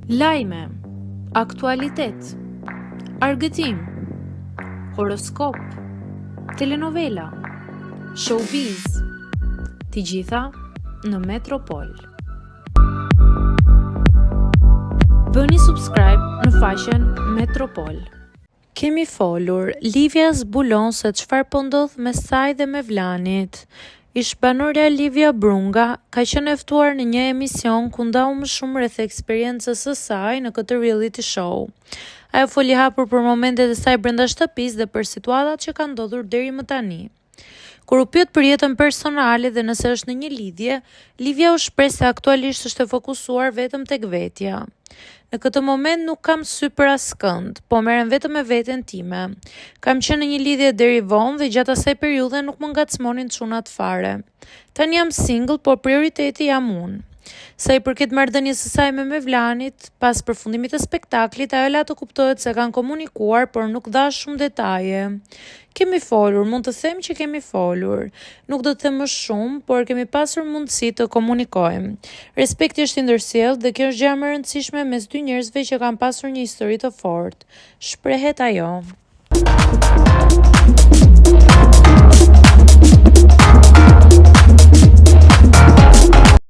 Lajme, aktualitet, argëtim, horoskop, telenovela, showbiz, të gjitha në Metropol. Bëni subscribe në faqen Metropol. Kemi folur, Livia zbulon se çfarë po ndodh me saj dhe me Vlanit. Ish-banorja Livia Brunga ka qenë e ftuar në një emision ku ndau më shumë rreth eksperiencës së saj në këtë reality show. Ajo foli hapur për momentet e saj brenda shtëpisë dhe për situatat që kanë ndodhur deri më tani. Kur u pyet për jetën personale dhe nëse është në një lidhje, Livia u shpreh se aktualisht është e fokusuar vetëm tek vetja. Në këtë moment nuk kam sy për askënd, po merrem vetëm me veten time. Kam qenë në një lidhje deri vonë dhe gjatë asaj periudhe nuk më ngacmonin çunat fare. Tani jam single, por prioriteti jam unë. Sa i përket marrëdhënies së saj me Vlanit, pas përfundimit të spektaklit, ajo la të kuptohet se kanë komunikuar, por nuk dha shumë detaje. Kemi folur, mund të them që kemi folur. Nuk do të them më shumë, por kemi pasur mundësi të komunikojmë. Respekti është i ndërsjellë dhe kjo është gjë më e rëndësishme mes dy njerëzve që kanë pasur një histori të fortë, shprehet ajo.